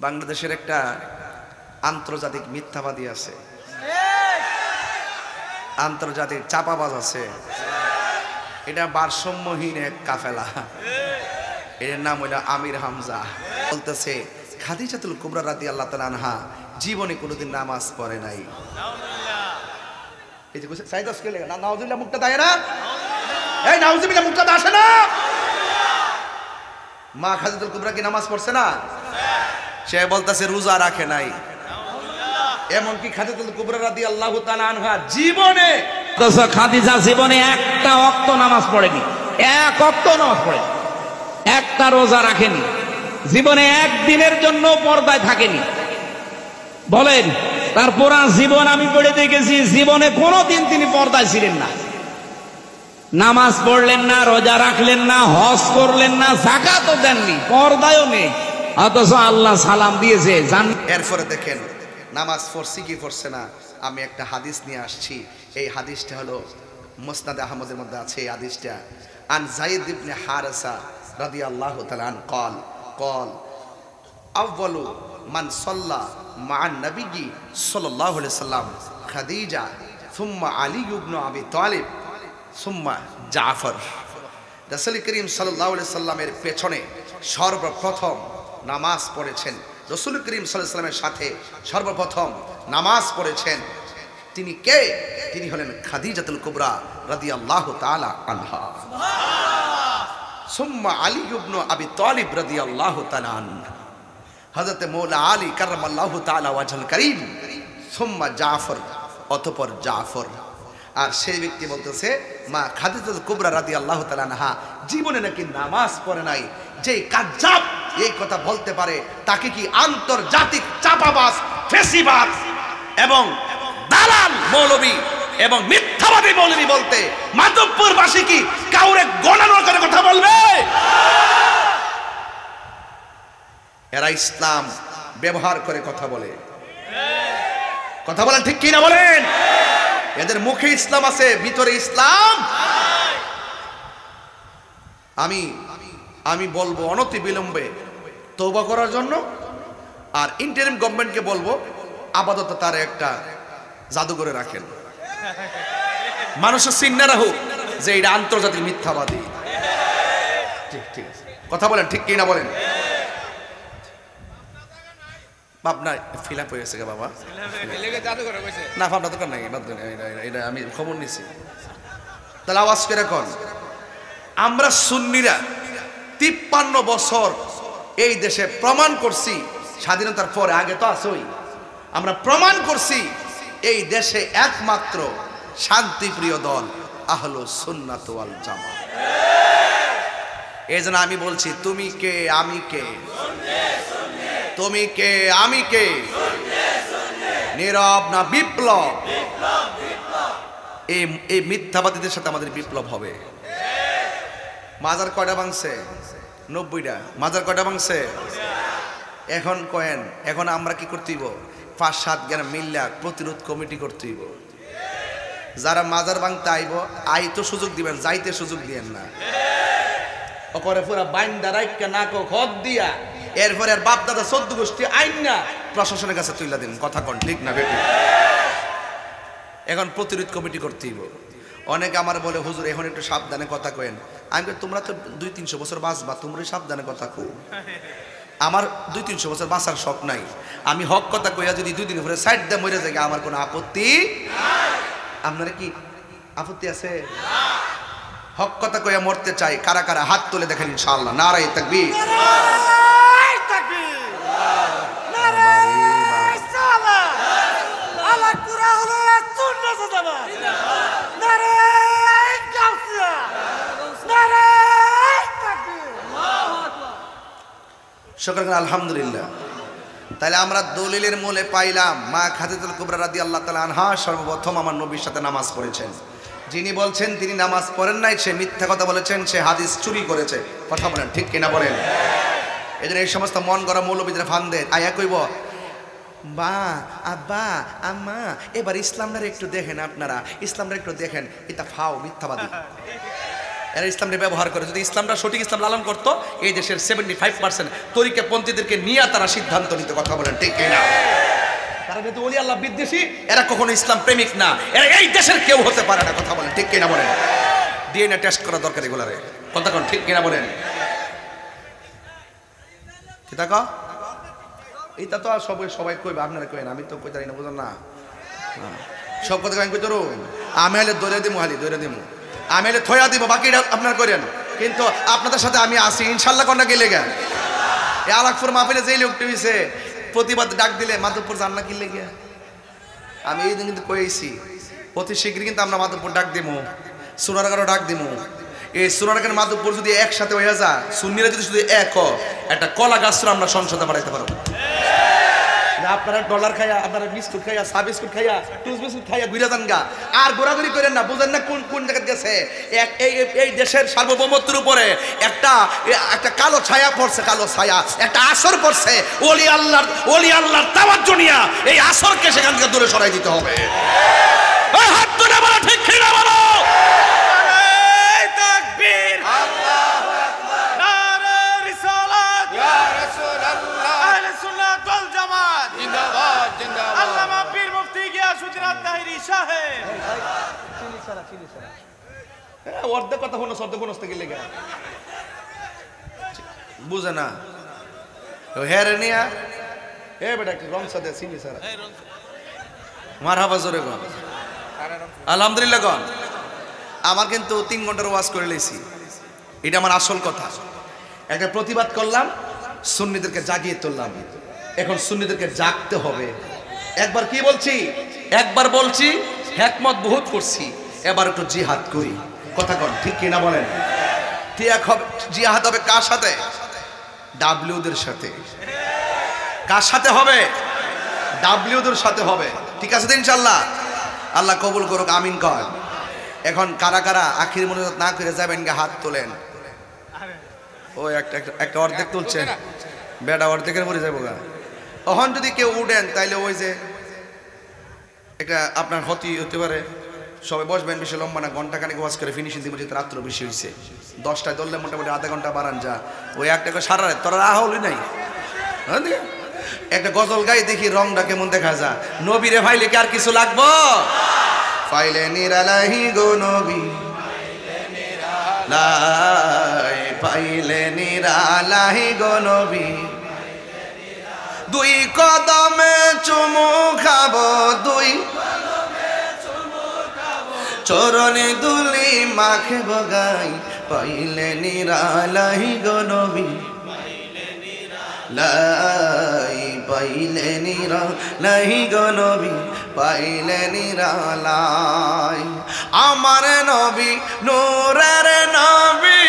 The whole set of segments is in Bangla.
বাংলাদেশের একটা আন্তর্জাতিক মিথ্যাবাদী আছে, আন্তর্জাতিক চাপাবাজ আছে। এটা ভারসাম্যহীন এক কাফেলা। এর নাম হইল আমির হামজা। বলতেছে খাদিজাতুল কুবরা রাদিয়াল্লাহু তাআলা আনহা জীবনে কোনোদিন নামাজ পড়ে নাই। এই যে সাইদ আজকে লেখা না, নাউজুবিল্লাহ মুখটা দেয় না, এই নাউজুবিল্লাহ মুখটা আসে না। মা খাদিজাতুল কুবরা কি নামাজ পড়ছে না? সে বলতেছে রোজা রাখে নাই। এমনকি খাদিজাতুল কুবরা রাদিয়াল্লাহু তাআলা আনহা জীবনে, খাদিজা জীবনে একটা ওয়াক্ত নামাজ পড়েনি, এক ওয়াক্ত নামাজ পড়েনি, একটা রোজা রাখেনি, জীবনে একদিনের জন্য পর্দায় থাকেনি। বলেন, তার পুরা জীবন আমি পড়ে দেখেছি, জীবনে কোনোদিন তিনি পর্দায় ছিলেন না। নামাজ পড়লেন না, রোজা রাখলেন না, হজ করলেন না, যাকাতও দেননি, পর্দায়ও নেই, অথচ আল্লাহ সালাম দিয়েছে। এরপরে দেখেন নামাজ পড়ছি কি পড়ছে না। আমি একটা হাদিস নিয়ে আসছি। এই হাদিসটা হলো মুসনাদ আহমদের মধ্যে আছে। এই হাদিসটা আন যায়েদ ইবনে হারেসা রাদিয়াল্লাহু তাআলা আন قال আউয়ালু মান সাল্লা মা'আন নবী সাল্লাল্লাহু আলাইহি সাল্লাম খাদিজা সুম্মা আলী ইবনে আবি তালিব সুম্মা জাফর। রাসূল করিম সাল্লাল্লাহু আলাইহি সাল্লামের পেছনে সর্বপ্রথম নামাজ পড়েছেন, রাসূল করিম সাল্লাল্লাহু আলাইহি সাল্লামের সাথে সর্বপ্রথম নামাজ পড়েছেন তিনি কে? তিনি হলেন খাদিজাতুল কুবরা রাদিয়াল্লাহু তাআলা আনহা। সুম্মা আলী ইবনে আবি তালিব রাদিয়াল্লাহু তাআলা আনহু, হযরত মওলা আলী কাররামাল্লাহু তাআলা ওয়াজহুল কারীম। সুম্মা জাফর, অতঃপর জাফর। আর সেই ব্যক্তি বলতেছে মা খাদিজাতুল কুবরা রাদিয়াল্লাহু তাআলা আনহা জীবনে নাকি নামাজ পড়ে নাই। যে কাজ্জাব এই কথা বলতে পারে তাকে কি আন্তর্জাতিক চাপাবাজ, ফেসিবাদ এবং দালাল মৌলবী এবং মিথ্যাবাদী মৌলবী বলতে মাধবপুরবাসী কি কাউরে গণনা করে কথা বলবে? এরা ইসলাম ব্যবহার করে কথা বলে। কথা বলেন ঠিক কি না বলেন? এদের মুখে ইসলাম আছে, ভিতরে ইসলাম। আমি বলবো অনতি বিলম্বে তওবা করার জন্য। আর ইন্টারিম গভর্নমেন্টকে বলবো আপাতত তার একটা জাদুঘরে রাখেন, মানুষের চিন্না হোক যে এটা আন্তর্জাতিক মিথ্যাবাদী। ঠিক আছে, কথা বলেন ঠিক কি না বলেন? আপনার ফিল আপ হয়েছে গে বাবা? না আপনার দরকার নাই, এটা আমি খবর নিছি। তাহলে আওয়াজ করে কন, আমরা সুন্নিরা 53 বছর এই দেশে প্রমাণ করছি, স্বাধীনতার পরে, আগে তো আসই, আমরা প্রমাণ করছি এই দেশে একমাত্র শান্তিপ্রিয় দল আহলুস সুন্নাত ওয়াল জামাত। এই জন্য আমি বলছি তুমি কে আমি কে, তুমি কে আমি কে, নীরব না বিপ্লব? এই মিথ্যাবাদীদের সাথে আমাদের বিপ্লব হবে। মাজার কয়টা ভাঙছে? 90টা। মাজার কয়টা ভাঙছে? এখন কয়েন, এখন আমরা কি করতে হইব? 5-7 জন মিল্লা প্রতিরোধ কমিটি করতে হইব। যারা মাজার ভাঙতে আইব, আইতো সুযোগ দিবেন, যাইতে সুযোগ দিয়েন না। ওপরে পুরা বাইন্দা রাইকা নাকো খদ দিয়া এরপরে আর বাপ দাদা 14 গোষ্ঠী আইন না প্রশাসনের কাছে তুইলা দিন। কথা কন ঠিক না বেটি? এখন প্রতিরোধ কমিটি করতে হইব। অনেকে আমার বলে হুজুর এখন একটু সাবধানে কথা কয়েন। আমি বলি তোমরা তো 200-300 বছর বাঁচবা, তোমরাই সাবধানে কথা কও। আমার 200-300 বছর বাঁচার শখ নাই। আমি হক কথা কইয়া যদি 2 দিন পরে সাইড দিয়ে মরে যাই আমার কোনো আপত্তি নাই। আপনারা কি আপত্তি আছে? হক কথা কইয়া মরতে চাই। কারা কারা হাত তুলে দেখেন ইনশাআল্লাহ। নারায়ে তাকবীর, নারায়ে তাকবীর, নারায়ে সালাত, আলা কুরআনে সুন্নাত জামাত, নারায়ে গাউসিয়া, নারায়ে তাকবীর, আল্লাহু আকবার। শুকর আলহামদুলিল্লাহ। তাহলে আমরা দলিলের মূলে পাইলাম মা খাদিজাতুল কুবরা রাদিয়াল্লাহু তাআলা আনহা সর্বপ্রথম আমার নবীর সাথে নামাজ পড়েছেন। যিনি বলছেন তিনি নামাজ পড়েন নাই, সে মিথ্যা কথা বলেছেন, সে হাদিস চুরি করেছে। কথা বলেন ঠিক কিনা বলেন? এজন্য এই সমস্ত মন গড়া মৌলবীদের ফান্দে আয়া কইব বা আব্বা আম্মা এবার ইসলামরা একটু দেখেন, আপনারা ইসলামরা একটু দেখেন, এটা ফাও মিথ্যাবাদী। এরা ইসলামকে ব্যবহার করে। যদি ইসলামটা সঠিক ইসলাম লালন করতো, এই দেশের 75% তরিকাপন্থীদেরকে নিয়ে তারা সিদ্ধান্ত নিতে। কথা বলেন ঠিক কিনা? তারা যেহেতু ওলি আল্লাহ বিদ্বেষী, এরা কখনো ইসলাম প্রেমিক না, এরা এই দেশের কেউ হতে পারে না। কথা বলেন ঠিক কিনা? বলেন ডিএনএ টেস্ট করা দরকার এগুলারে। কথা কোন ঠিক কিনা? বলেন কি তা এইটা তো আর সবাই কইবে, আপনারা কইন, আমি তো কইতে পারি না, বুঝলেন না? সব কথা আমি কইতে আমি হলে দৌড়ে দিব, দৌড়ে দিব, আমি হলে থয়া দিব, বাকিটা আপনারা করেন। কিন্তু আপনাদের সাথে আমি আসি ইনশাল্লাহ। কন্যা গেলে গা এ আলাকপুর মাহফিলে যেই লোকটি হয়েছে প্রতিবাদ ডাক দিলে মাধবপুর যান না কিনলে গিয়া, আমি এই দিন কিন্তু কয়েছি অতি শীঘ্রই কিন্তু আমরা মাধবপুর ডাক দিব, সোনারগাঁও ডাক দিব। এই সোনারগাঁর মাধবপুর যদি একসাথে হয়ে যায়, সুন্নিরা যদি শুধু এক একটা কলা গাছ আমরা সংসদে বাড়াইতে পারবো। আপনারা ডলার খাইয়া, আপনারা বিস্কুট খাইয়া, চা বিস্কুট খাইয়া, টুস বিস্কুট খাইয়া ঘুরে যান গা, আর ঘোরাঘুরি করেন না। বুঝেন না কোন কোন জায়গায় গেছে? এই দেশের সার্বভৌমত্বের উপরে একটা কালো ছায়া পড়ছে, কালো ছায়া, একটা আসর পড়ছে। ওলি আল্লাহর তাওয়াজ্জু নিয়া এই আসরকে সেখান থেকে দূরে সরাই দিতে হবে। ওই হাত তুলে বলো ঠিক কিনা? বলো নারে তাকবীর, আল্লাহু আকবার, নারে রিসালাত, ইয়া রাসূলুল্লাহ, আহলে সুন্নাত ওয়াল জামাত জিন্দাবাদ, জিন্দাবাদ। আল্লামা পীর মুফতি গিয়াসউদ্দিন আত-তাহিরি সাহেব। অর্ধেক কথা হলো, শব্দ কোন হস্তে গেলে গা বুঝে না। হেরে নিয়া এ বেটা কি রং সাদে চিনি সারা মারহাবা জোরে গো, আলহামদুলিল্লাহ গো। আমার কিন্তু 3 ঘন্টার ওয়াজ করে লেছি, এটা আমার আসল কথা। একটা প্রতিবাদ করলাম, সুন্নিদেরকে জাগিয়ে তুললাম। এখন সুন্নিদেরকে জাগতে হবে। একবার কি বলছি? একবার বলছি হিকমত বহুত করছি, এবার একটু জিহাদ করি। কথা কন ঠিক কিনা? বলেন ঠিক হবে। জিহাদ হবে কার সাথে? ডাব্লিউদের সাথে। কার সাথে হবে? ডাব্লিউদের সাথে হবে। ঠিক আছে তো ইনশাআল্লাহ? আল্লাহ কবুল করুক, আমিন কর। এখন কারা কারা আখির মোনাজাত না করে যাবেন গা হাত তোলেন। ও একটা অর্ধেক তুলছে, বেটা অর্ধেকের পরে যাবো গা। তখন যদি কেউ উঠেন তাইলে ওই যে একটা আপনার হতে পারে। সবাই বসবেন, বেশি লম্বা না, ঘন্টা খানিক ওয়াজ করে ফিনিশিং দিব। যেহেতু রাত্র বেশি হয়েছে, 10টায় ধরলে মোটামুটি আধা ঘন্টা বাড়ান যা। ওই একটা সারা রাত তোরা রাহা হলি নাই, একটা গজল গাই দেখি রংটা কেমন দেখা যা। নবীরে ভাইলে কি আর কিছু লাগবো? ফাইলে নিরালাহি গো নবী, পাইলে নিরালাহি গো নবী, 2 কদমে চুমু খাবো, 2 চরণে দুলি মাখব গাই, পাইলে নিরালাহি গো নবী, পাইলে নিরালাই গো নবী, পাইলে নিরালাই। আমার নবী নূরের নবী,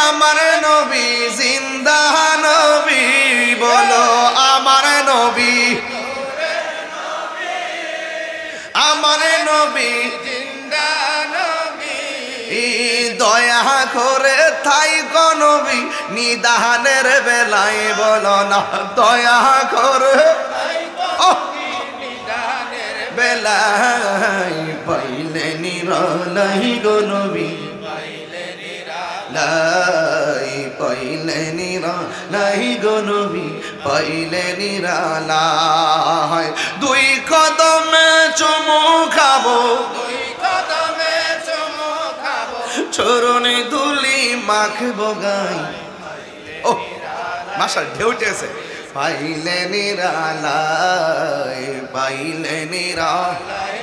আমার নবী জিন্দা নবী। বলো আমার নবী, আমার নবী জিন্দা নবী। দয়া করে থাই গো নবী নিদানের বেলায়, বলো না দয়া করে নিদানের বেলায়, পাইলে নিরালাই গো নবী, পাইলে নিরালাই গো নবী, পাইলে নিরালাই। 2 কদমে চুমু খাবো, 2 কদমে চুমু খাবো, চরণে দুলি মাখবো গাই। ও মাশা ঢেউ উঠেছে। পাইলে নিরালাই, পাইলে নিরালাই,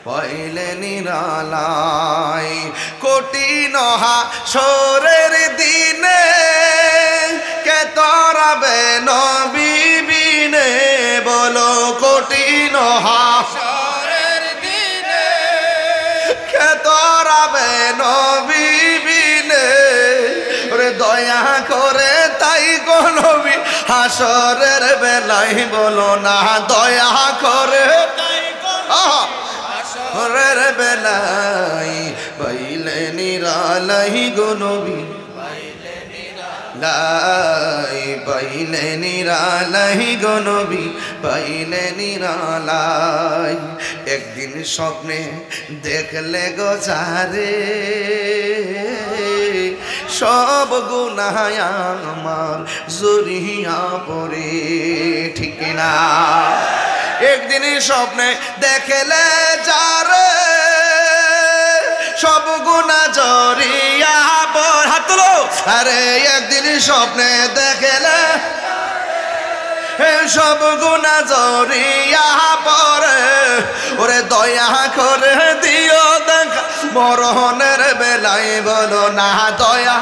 পাইলে নিরালাই। কঠিন হাসরের দিনে কে তরাবে নবী বিনে, বলো কঠিন হাসরের দিনে কে তরাবে নবী বিনে। ওরে দয়া করে তাই গো নবী হাসরের বেলায়, বলো না দয়া করে তাই গো হাসরের বেলায়, পাইলে নিরালাই গো নবী, লাই পাইলে নিরালাই গো নবী পাইলে নিরালাই একদিন স্বপ্নে দেখলে গো যারে সব গুনাহ আমার জড়িয়া পড়ে ঠিক না একদিন স্বপ্নে দেখলে যারে সব গুনাহ জড়িয়া পড়ে হাত তোলো আরে একদিন স্বপ্নে দেখলে সব গুনাহ জড়িয়া পড়ে ওরে দয়া করে দিও দেখা মরণের বেলায় বলো না দয়া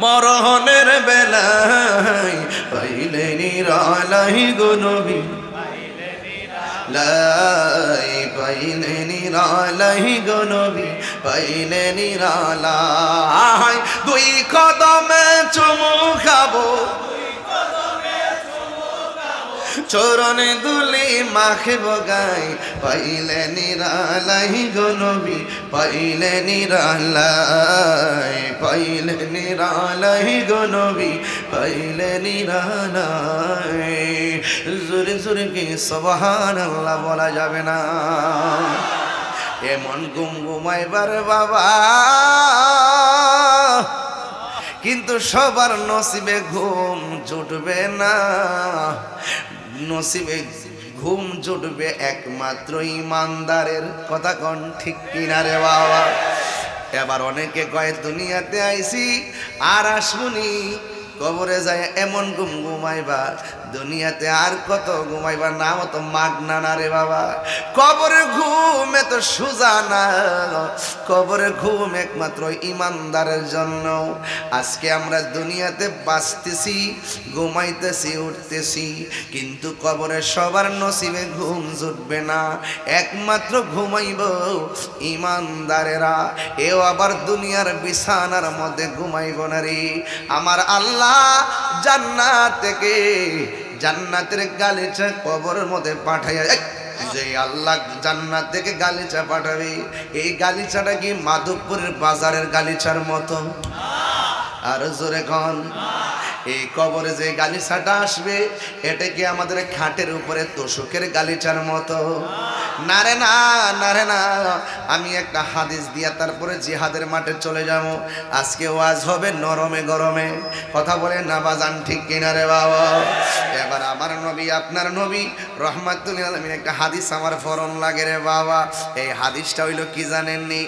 মরণের বেলায় পাইলে নিরালাই গো নবী লাই পাইলে নিরালাই গো নবী পাইলে নিরালাই দুই কদমে চুমু খাবো চরণে দুলি মাখিব গাই পাইলে নিরালাই গো নবী পাইলে নিরালাই পাইলে নিরালাই গো নবী পাইলে নিরালাই জোরে জোরে কি সুবহানাল্লাহ বলা যাবে না এমন ঘুমাইবার বাবা কিন্তু সবার নসিবে ঘুম জুটবে না নসিবে ঘুম জুটবে একমাত্র ইমানদারের কথা কোন ঠিক কিনা রে বাবা এবার অনেকে কয় দুনিয়াতে আইছি আর আসবনি কবরে যায় এমন ঘুমাইবা দুনিয়াতে আর কত ঘুমাইবা নাম তো মাগনা না রে বাবা কবরের ঘুম এত সোজা না কবরের ঘুম একমাত্র ইমানদারের জন্য আজকে আমরা দুনিয়াতে বাঁচতেছি ঘুমাইতেছি উঠতেছি কিন্তু কবরে সবার নসিবে ঘুম জুটবে না একমাত্র ঘুমাইব ইমানদারেরা এও আবার দুনিয়ার বিছানার মধ্যে ঘুমাইব না রে আমার আল্লাহ জান্নাত থেকে জান্নাতের গালিচা কবরের মধ্যে পাঠাইয়া যে আল্লাহ জান্নাত থেকে গালিচা পাঠাবে এই গালিচাটা কি মাধবপুরের বাজারের গালিচার মতো আর জোরে কোন এই কবরে যে গালিচাটা আসবে এটা কি আমাদের খাটের উপরে তোষকের গালিচার মতো না রে না না রে না আমি একটা হাদিস দিয়া তারপরে জিহাদের মাঠে চলে যাব আজকে ওয়াজ হবে নরমে গরমে কথা বলে না বাজান ঠিক কিনা রে বাবা এবার আমার নবী আপনার নবী রহমাতুল আলামিন একটা হাদিস আমার ফরন লাগে রে বাবা এই হাদিসটা হইল কি জানেননি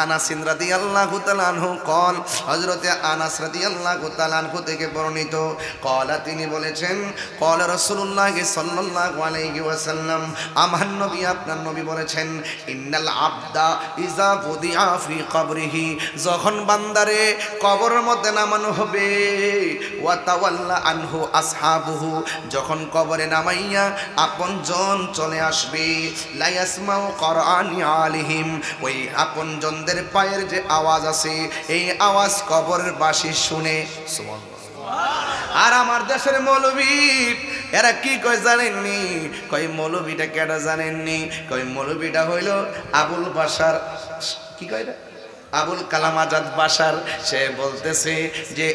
আনাস রাদিয়াল্লাহু তাআলা আনহু কল হযরতে আনাস রাদিয়াল্লাহু তাআলা আনহু থেকে বর্ণিত কলা তিনি বলেছেন কলা রাসূলুল্লাহ সাল্লাল্লাহু আলাইহি ওয়াসাল্লাম আমার নবী আপনার নবী বলেছেন ইন্নাল আবদা ইজা বুদিআ ফি কবরিহি যখন বান্দারে কবরের মধ্যে নামানো হবে ওয়া তাওয়াল্লা আনহু আসহাবুহু যখন কবরে নামাইয়া আপনজন চলে আসবে লা ইয়াসমাউ কুরআনি আলিহিম ওই আপনজনদের পায়ের যে আওয়াজ আছে এই আওয়াজ কবরের বাসী শুনে সুবহানাল্লাহ আর আমার দেশের মৌলবী এরা কি কয় জানেননি কয় মৌলবীটা কেডা জানেননি কয় মৌলবীটা হইল আবুল বাশার কি কয় রে আবুল কালাম আজাদ বাশার সে বলতেছে যে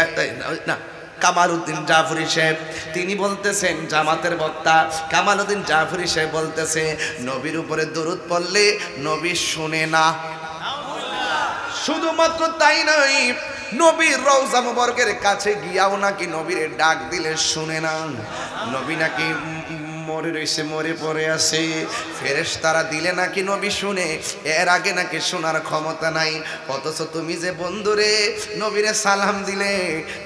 একটা না কামালউদ্দিন জাফরি সাহেব তিনি বলতেছেন জামাতের বক্তা কামালউদ্দিন জাফরি সাহেব বলতেছে নবীর উপরে দরুদ পড়লে নবী শুনে না শুধুমাত্র তাই নয় নবীর রওজা মুবারকের কাছে গিয়াও নাকি নবীর ডাক দিলে শুনে না নবী নাকি মরে রইছে মরে পড়ে আছে ফেরেশতারা দিলে নাকি নবী শুনে এর আগে নাকি শোনার ক্ষমতা নাই অথচ তুমি যে বন্ধুরে নবীরে সালাম দিলে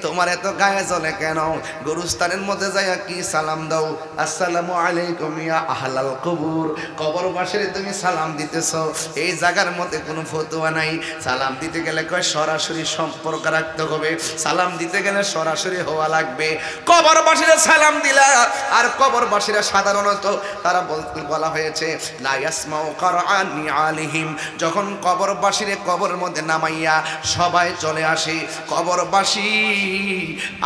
তোমার এত গায়ে জ্বলে কেন গুরুস্থানের মধ্যে যাইয়া কি সালাম দাও আসসালামু আলাইকুম ইয়া আহলাল কবর কবরবাসীরে তুমি সালাম দিতেছো এই জায়গার মধ্যে কোনো ফতোয়া নাই সালাম দিতে গেলে কয় সরাসরি সম্পর্ক রাখতে হবে সালাম দিতে গেলে সরাসরি হওয়া লাগবে কবরবাসীরে সালাম দিলা আর কবরবাসীরা সাধারণত তারা বলা হয়েছে লা ইয়াসমাউ কুরআনি আলিহিম যখন কবরবাসীরে কবরের মধ্যে নামাইয়া সবাই চলে আসে কবরবাসী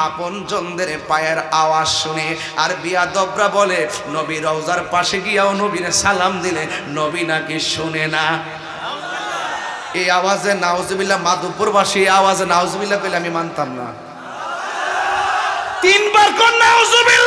আপনজনদের পায়ের আওয়াজ শুনে আর বিয়াদবরা বলে নবী রওজার পাশে গিয়াও নবীরে সালাম দিলে নবী নাকি শুনে না এই আওয়াজে নাউজুবিল্লাহ, মাধবপুরবাসী এই আওয়াজে নাউজুবিল্লাহ পেলে আমি মানতাম না। 3 বার কোন নাউজুবিল্লাহ।